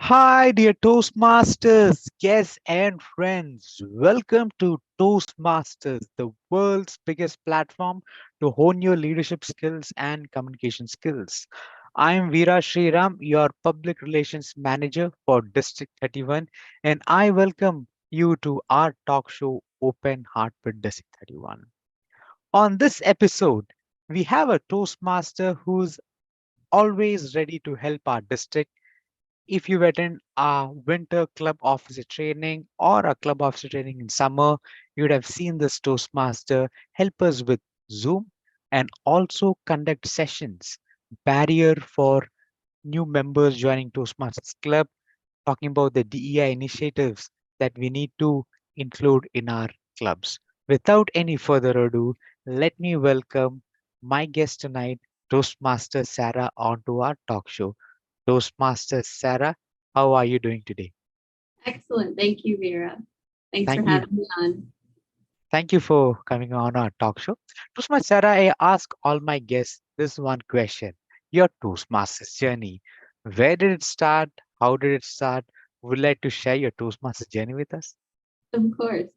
Hi, dear Toastmasters, guests, and friends. Welcome to Toastmasters, the world's biggest platform to hone your leadership skills and communication skills. I am Veera Sriram, your public relations manager for District 31, and I welcome you to our talk show, Open Heart with District 31. On this episode, we have a Toastmaster who's always ready to help our district. If you attend a winter club officer training or a club officer training in summer, you would have seen this Toastmaster help us with Zoom and also conduct sessions, barrier for new members joining Toastmasters Club, talking about the DEI initiatives that we need to include in our clubs. Without any further ado, let me welcome my guest tonight, Toastmaster Sarah, onto our talk show. Toastmaster Sarah, how are you doing today? Excellent. Thank you, Vera. Thanks for Thank you. having me on. Thank you for coming on our talk show. Toastmaster Sarah, I ask all my guests this one question. Your Toastmasters journey. Where did it start? How did it start? Would you like to share your Toastmasters journey with us? Of course.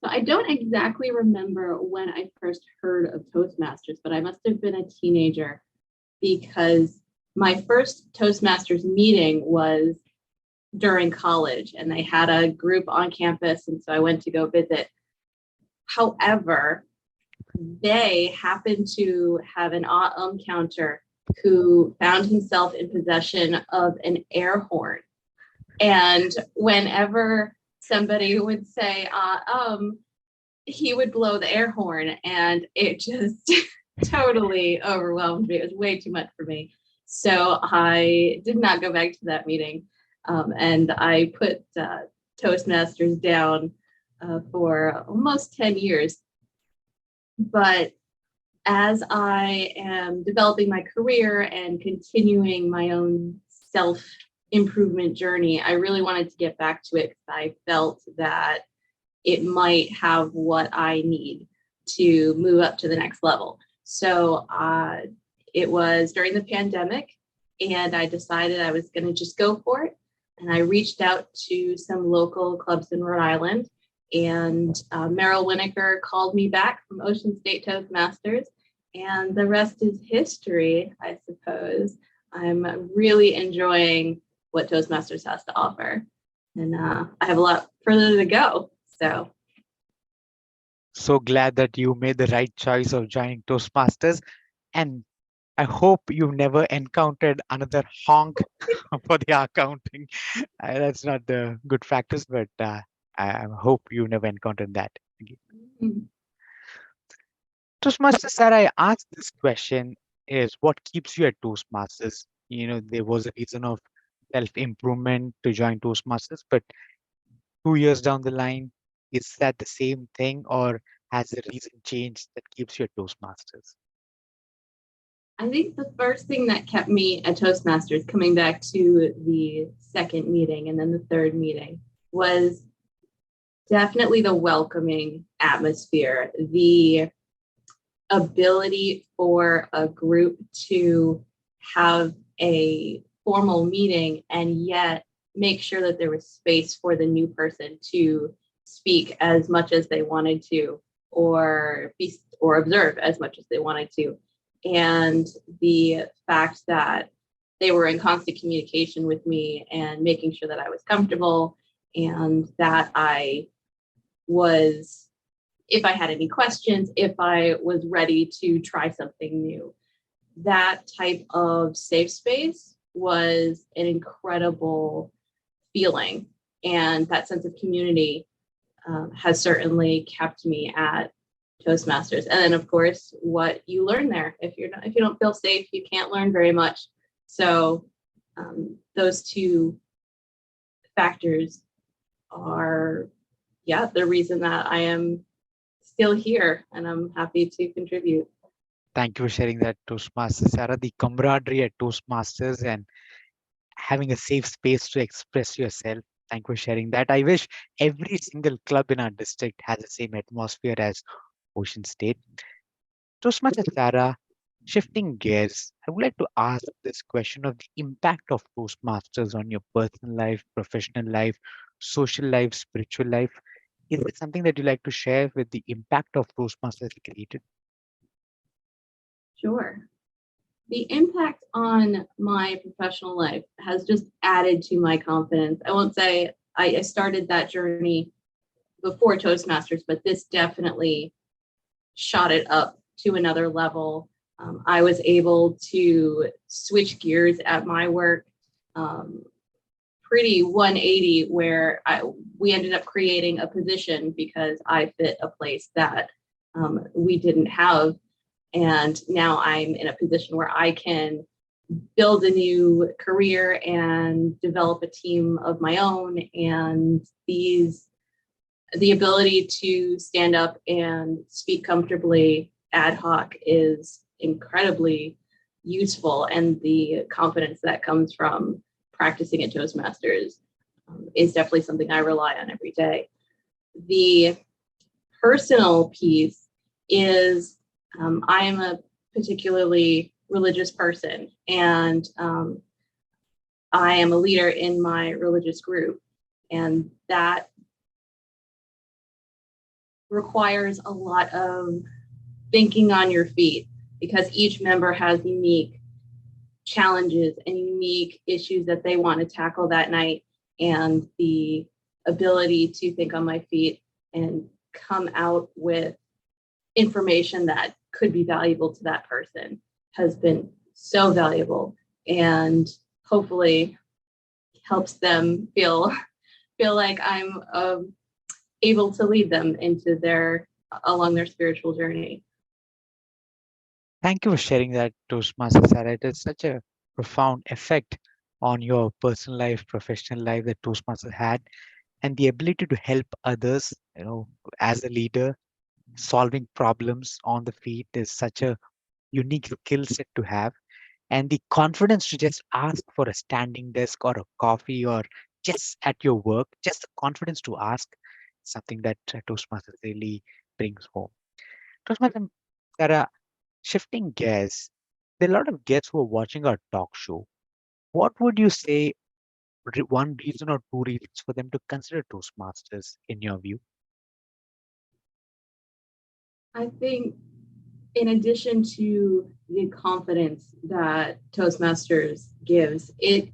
So I don't exactly remember when I first heard of Toastmasters, but I must have been a teenager because my first Toastmasters meeting was during college and they had a group on campus. And so I went to go visit. However, they happened to have an counter who found himself in possession of an air horn. And whenever somebody would say, he would blow the air horn, and it just totally overwhelmed me. It was way too much for me. So I did not go back to that meeting. And I put Toastmasters down for almost 10 years. But as I am developing my career and continuing my own self improvement journey, I really wanted to get back to it because I felt that it might have what I need to move up to the next level. So it was during the pandemic, and I decided I was going to just go for it. And I reached out to some local clubs in Rhode Island, and Meryl Winokur called me back from Ocean State Toastmasters, and the rest is history, I suppose. I'm really enjoying what Toastmasters has to offer, and I have a lot further to go. So So glad that you made the right choice of joining Toastmasters. And I hope you've never encountered another honk for the accounting. That's not the good practice, but I hope you never encountered that. mm, Toastmasters, sir, I asked this question is what keeps you at Toastmasters? There was a reason of self-improvement to join Toastmasters, but 2 years down the line, is that the same thing or has the reason changed that keeps you at Toastmasters? I think the first thing that kept me at Toastmasters, coming back to the second meeting and then the third meeting, was definitely the welcoming atmosphere, the ability for a group to have a formal meeting and yet make sure that there was space for the new person to speak as much as they wanted to, or observe as much as they wanted to. And the fact that they were in constant communication with me and making sure that I was comfortable, and that I was, if I had any questions, if I was ready to try something new. That type of safe space was an incredible feeling. And that sense of community has certainly kept me at Toastmasters. And then, of course, what you learn there. If if you don't feel safe, you can't learn very much. So those two factors are, yeah, the reason that I am still here, and I'm happy to contribute. Thank you for sharing that, Toastmasters. Sarah, the camaraderie at Toastmasters and having a safe space to express yourself. Thank you for sharing that. I wish every single club in our district has the same atmosphere as Ocean State. Toastmasters, Sarah, Shifting gears, I would like to ask this question of the impact of Toastmasters on your personal life, professional life, social life, spiritual life. Is there something that you like to share with the impact of Toastmasters created? Sure. The impact on my professional life has just added to my confidence. I won't say I started that journey before Toastmasters, but this definitely shot it up to another level. I was able to switch gears at my work um, pretty 180, where we ended up creating a position because I fit a place that we didn't have. And now I'm in a position where I can build a new career and develop a team of my own. And the ability to stand up and speak comfortably ad hoc is incredibly useful. And the confidence that comes from practicing at Toastmasters is definitely something I rely on every day. The personal piece is I am a particularly religious person, and I am a leader in my religious group. And that requires a lot of thinking on your feet because each member has unique challenges and unique issues that they want to tackle that night. And the ability to think on my feet and come out with information that could be valuable to that person has been so valuable, and hopefully helps them feel like I'm able to lead them into their along their spiritual journey. Thank you for sharing that, Toastmasters, Sarah. It is such a profound effect on your personal life, professional life that Toastmasters had, and the ability to help others, as a leader, solving problems on the feet is such a unique skill set to have. And the confidence to just ask for a standing desk or a coffee or just at your work, just the confidence to ask, something that Toastmasters really brings home. Toastmasters, Sarah, shifting gears, there are a lot of guests who are watching our talk show. What would you say one reason or two reasons for them to consider Toastmasters in your view? I think in addition to the confidence that Toastmasters gives, it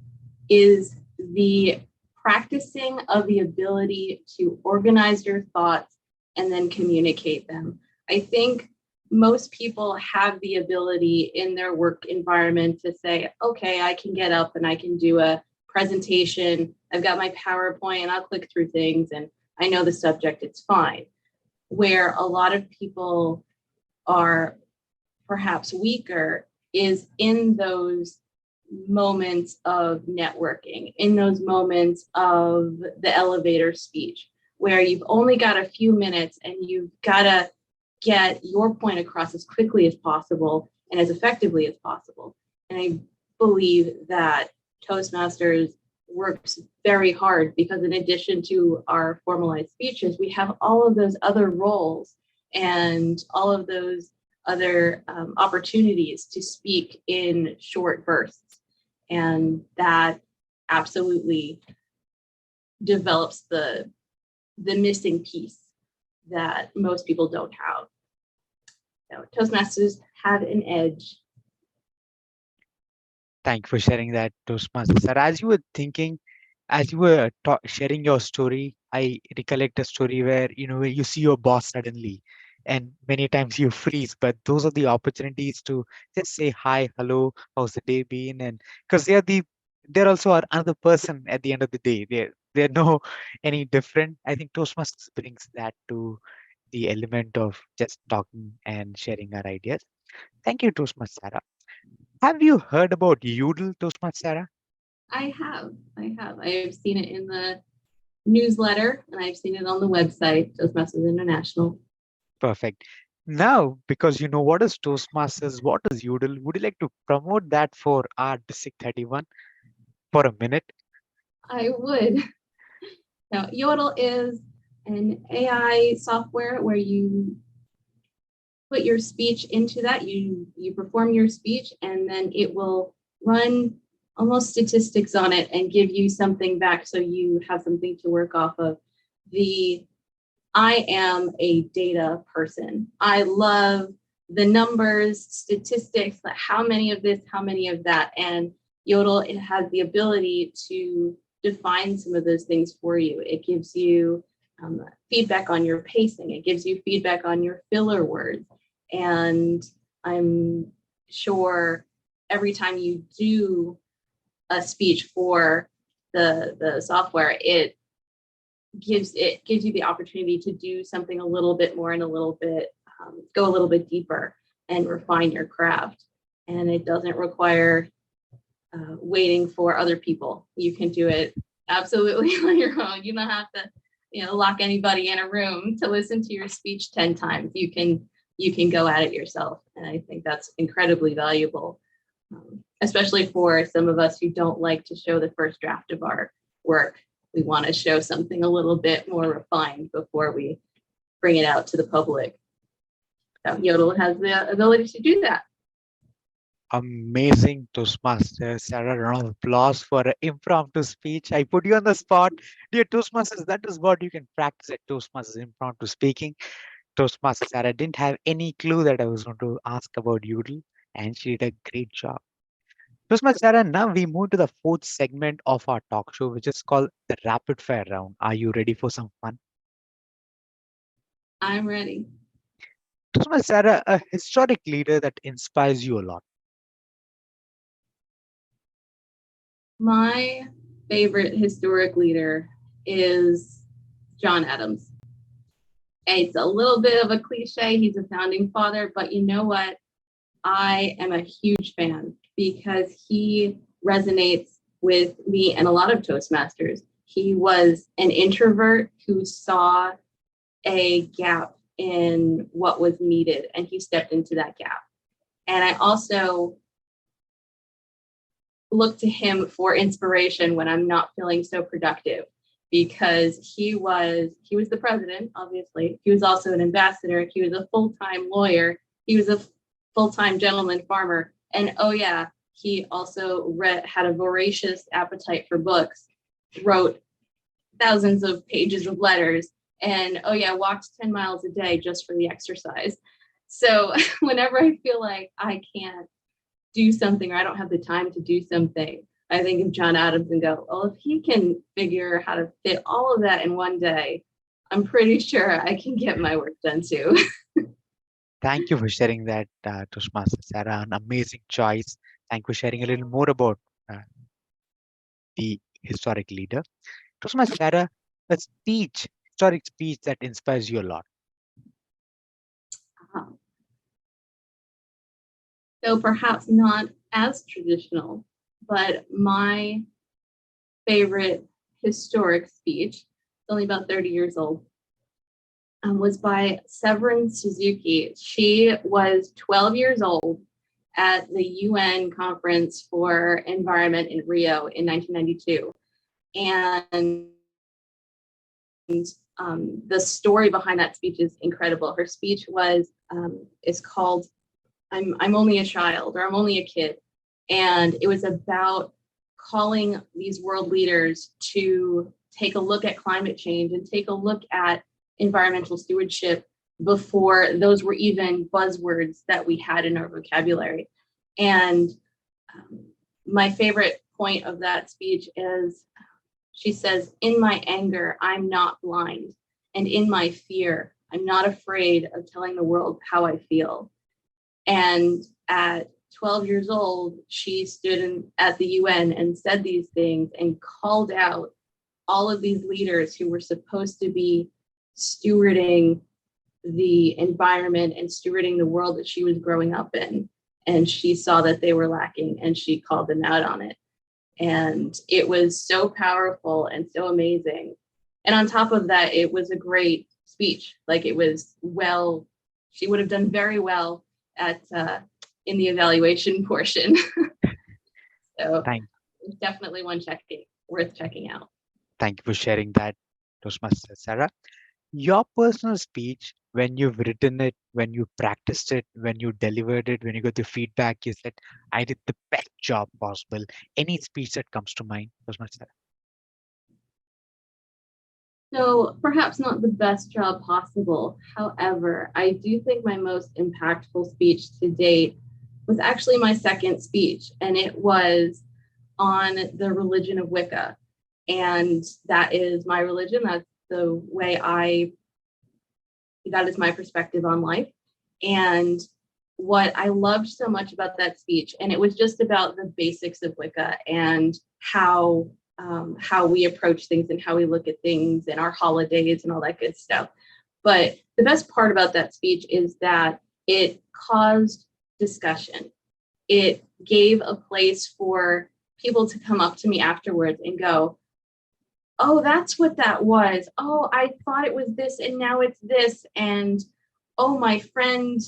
is the practicing of the ability to organize your thoughts and then communicate them. I think most people have the ability in their work environment to say, okay, I can get up and I can do a presentation. I've got my PowerPoint and I'll click through things and I know the subject, it's fine. Where a lot of people are perhaps weaker is in those moments of networking, in those moments of the elevator speech, where you've only got a few minutes and you've got to get your point across as quickly as possible and as effectively as possible. And I believe that Toastmasters works very hard because, in addition to our formalized speeches, we have all of those other roles and all of those other opportunities to speak in short bursts. And that absolutely develops the missing piece that most people don't have. So Toastmasters have an edge. Thank you for sharing that, Toastmasters. Sir, as you were thinking, as you were sharing your story, I recollect a story where where you see your boss suddenly, and many times you freeze. But those are the opportunities to just say hi, hello, how's the day been, and because they're also another person at the end of the day. They're no any different. I think Toastmasters brings that to the element of just talking and sharing our ideas. Thank you, Toastmasters Sarah. Have you heard about Yodel, Toastmasters Sarah? I have. I have. I've seen it in the newsletter and I've seen it on the website, Toastmasters International. Perfect. Now, because you know what is Toastmasters, what is Yodel, would you like to promote that for our District 31 for a minute? I would. Now, Yodel is an AI software where you put your speech into that. You perform your speech, and then it will run almost statistics on it and give you something back, so you have something to work off of. I am a data person. I love the numbers, statistics, like how many of this, how many of that. And Yodel, it has the ability to define some of those things for you. It gives you feedback on your pacing. It gives you feedback on your filler words. And I'm sure every time you do a speech for the software, it gives you the opportunity to do something a little bit more and a little bit go a little bit deeper and refine your craft. And it doesn't require waiting for other people. You can do it absolutely on your own. You don't have to, lock anybody in a room to listen to your speech 10 times. You can go at it yourself. And I think that's incredibly valuable, especially for some of us who don't like to show the first draft of our work. We want to show something a little bit more refined before we bring it out to the public. So Yodel has the ability to do that. Amazing, Toastmasters. Sarah, round of applause for an impromptu speech. I put you on the spot. Dear Toastmasters, that is what you can practice at Toastmasters impromptu speaking. Toastmaster Sarah didn't have any clue that I was going to ask about Yodel, and she did a great job. Toastmaster Sarah, now we move to the fourth segment of our talk show, which is called the Rapid Fire Round. Are you ready for some fun? I'm ready. Toastmaster Sarah, a historic leader that inspires you a lot. My favorite historic leader is John Adams. It's a little bit of a cliche. He's a founding father, but you know what? I am a huge fan because he resonates with me and a lot of Toastmasters. He was an introvert who saw a gap in what was needed, and he stepped into that gap. And I also look to him for inspiration when I'm not feeling so productive, because he was the president, obviously. He was also an ambassador. He was a full-time lawyer. He was a full-time gentleman farmer. And oh yeah, he also had a voracious appetite for books, wrote thousands of pages of letters, and oh yeah, walked 10 miles a day just for the exercise. So whenever I feel like I can't do something or I don't have the time to do something, I think of John Adams and go, well, if he can figure how to fit all of that in one day, I'm pretty sure I can get my work done too. Thank you for sharing that, Toastmaster Sarah. An amazing choice. Thank you for sharing a little more about uh, the historic leader. Toastmaster Sarah, a historic speech that inspires you a lot. So perhaps not as traditional, but my favorite historic speech, it's only about 30 years old, was by Severin Suzuki. She was 12 years old at the UN Conference for Environment in Rio in 1992. And the story behind that speech is incredible. Her speech is called I'm only a child, or I'm only a kid. And it was about calling these world leaders to take a look at climate change and take a look at environmental stewardship before those were even buzzwords that we had in our vocabulary. And my favorite point of that speech is, she says, in my anger, I'm not blind. And in my fear, I'm not afraid of telling the world how I feel. And at 12 years old, she stood at the UN and said these things and called out all of these leaders who were supposed to be stewarding the environment and stewarding the world that she was growing up in. And she saw that they were lacking, and she called them out on it. And it was so powerful and so amazing. And on top of that, it was a great speech. Like, it was she would have done very well in the evaluation portion. So definitely worth checking out. Thank you for sharing that, Toastmaster Sarah. Your personal speech when you've written it, when you practiced it, when you delivered it, when you got the feedback, you said, I did the best job possible? Any speech that comes to mind? So perhaps not the best job possible. However, I do think my most impactful speech to date was actually my second speech, and it was on the religion of Wicca. And that is my religion. That's the way that is my perspective on life. And what I loved so much about that speech, and it was just about the basics of Wicca and how we approach things and how we look at things and our holidays and all that good stuff. But the best part about that speech is that it caused discussion. It gave a place for people to come up to me afterwards and go, oh, that's what that was. Oh, I thought it was this and now it's this. And oh, my friend,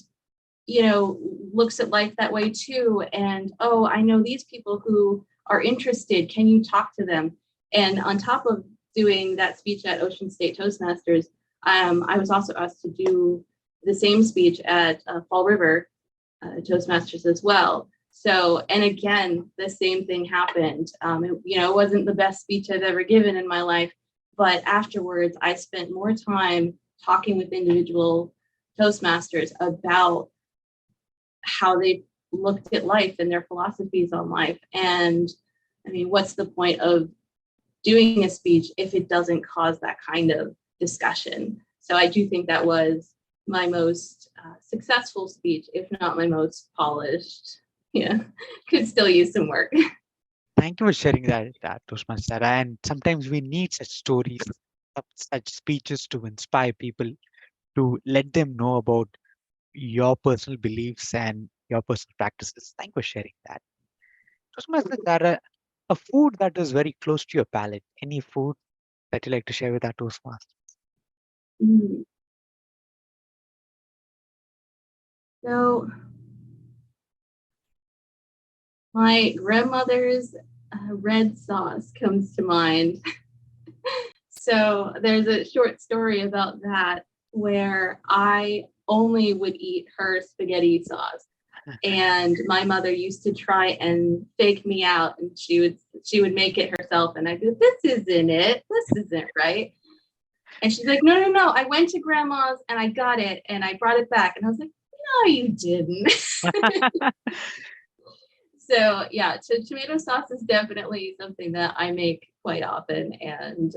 looks at life that way too. And oh, I know these people who are interested. Can you talk to them? And on top of doing that speech at Ocean State Toastmasters, I was also asked to do the same speech at Fall River Toastmasters as well. So, and again, the same thing happened. It wasn't the best speech I've ever given in my life, but afterwards, I spent more time talking with individual Toastmasters about how they looked at life and their philosophies on life. And I mean, what's the point of doing a speech if it doesn't cause that kind of discussion? So I do think that was my most successful speech, if not my most polished. Yeah, could still use some work. Thank you for sharing that Toastmaster. And sometimes we need such stories, such speeches to inspire people, to let them know about your personal beliefs and your personal practices. Thank you for sharing that. Toastmaster, there a food that is very close to your palate. Any food that you like to share with our Toastmaster? Mm. So my grandmother's red sauce comes to mind. So there's a short story about that where I only would eat her spaghetti sauce. And my mother used to try and fake me out, and she would make it herself, and I'd go, this isn't it, this isn't right. And she's like, no, I went to grandma's and I got it and I brought it back. And I was like, no, you didn't. So yeah, tomato sauce is definitely something that I make quite often. And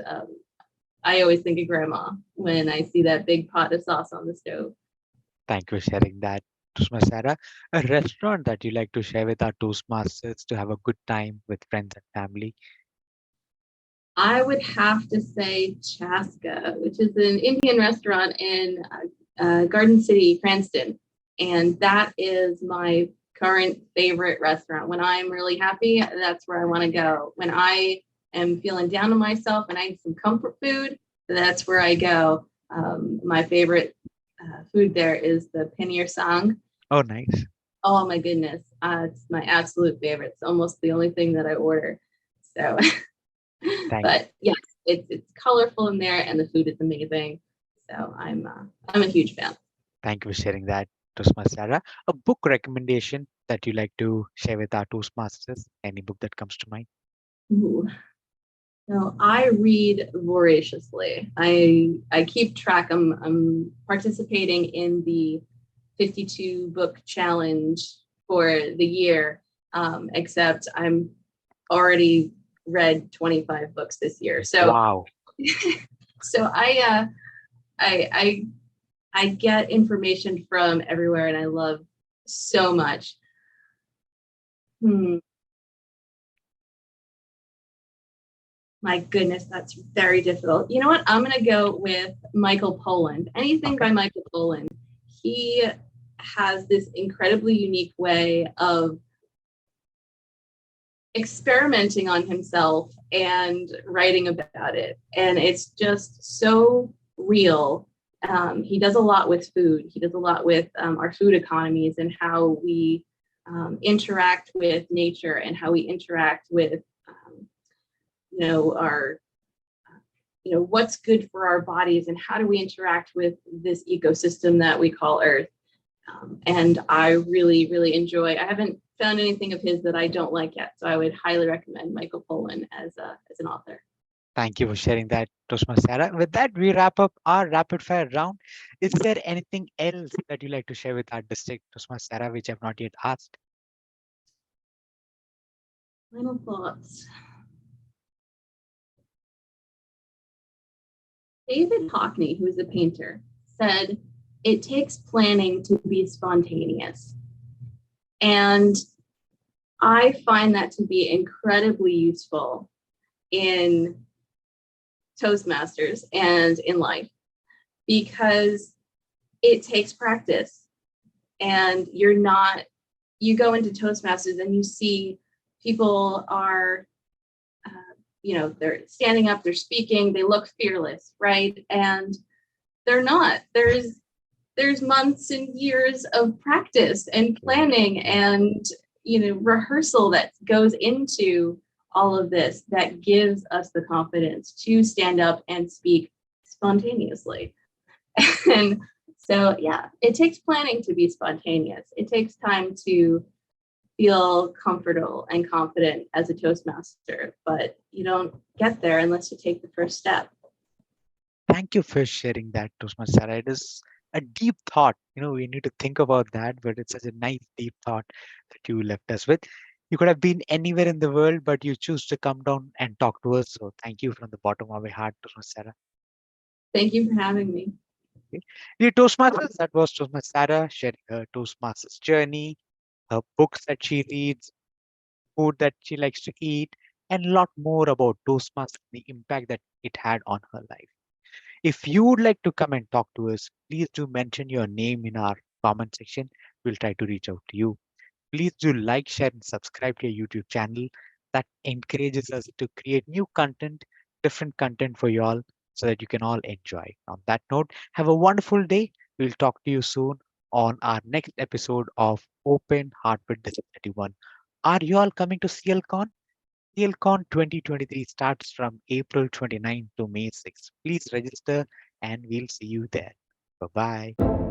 I always think of grandma when I see that big pot of sauce on the stove. Thank you for sharing that, Toastmaster. A restaurant that you like to share with our Toastmasters to have a good time with friends and family? I would have to say Chaska, which is an Indian restaurant in Garden City, Cranston. And that is my current favorite restaurant. When I'm really happy, that's where I want to go. When I am feeling down on myself and I need some comfort food, that's where I go. My favorite food there is the paneer sang. Oh, nice. Oh my goodness. It's my absolute favorite. It's almost the only thing that I order. So, but yes, it's colorful in there and the food is amazing. So I'm a huge fan. Thank you for sharing that, Toastmaster. A book recommendation that you like to share with our Toastmasters? Any book that comes to mind? Ooh. So I read voraciously. I keep track. I'm participating in the 52 book challenge for the year, except I'm already read 25 books this year. So wow. So I get information from everywhere, and I love so much. My goodness, that's very difficult. You know what? I'm going to go with Michael Pollan. Anything by Michael Pollan. He has this incredibly unique way of experimenting on himself and writing about it. And it's just so real. He does a lot with food. He does a lot with our food economies and how we interact with nature and how we interact with our what's good for our bodies and how do we interact with this ecosystem that we call Earth. And I really, really enjoy. I haven't found anything of his that I don't like yet, so I would highly recommend Michael Pollan as an author. Thank you for sharing that, Toastmaster Sarah. With that, we wrap up our rapid fire round. Is there anything else that you'd like to share with our district, Toastmaster Sarah, which I've not yet asked? Final thoughts. David Hockney, who is a painter, said, "It takes planning to be spontaneous." And I find that to be incredibly useful in Toastmasters and in life, because it takes practice. And you go into Toastmasters and you see people are, they're standing up, they're speaking, they look fearless, right? And they're not. There's months and years of practice and planning and rehearsal that goes into all of this that gives us the confidence to stand up and speak spontaneously. And so, yeah, it takes planning to be spontaneous. It takes time to feel comfortable and confident as a Toastmaster, but you don't get there unless you take the first step. Thank you for sharing that, Toastmaster Sarah. It is a deep thought. We need to think about that, but it's such a nice, deep thought that you left us with. You could have been anywhere in the world, but you choose to come down and talk to us. So thank you from the bottom of my heart, Toastmaster Sarah. Thank you for having me. Okay. Dear Toastmasters, that was Toastmaster Sarah sharing her Toastmasters journey, her books that she reads, food that she likes to eat, and a lot more about Toastmasters, the impact that it had on her life. If you would like to come and talk to us, please do mention your name in our comment section. We'll try to reach out to you. Please do like, share, and subscribe to your YouTube channel. That encourages us to create new content, different content for you all, so that you can all enjoy. On that note, have a wonderful day. We'll talk to you soon on our next episode of Open Heart with D31. Are you all coming to CLCon? CLCon 2023 starts from April 29 to May 6. Please register and we'll see you there. Bye bye.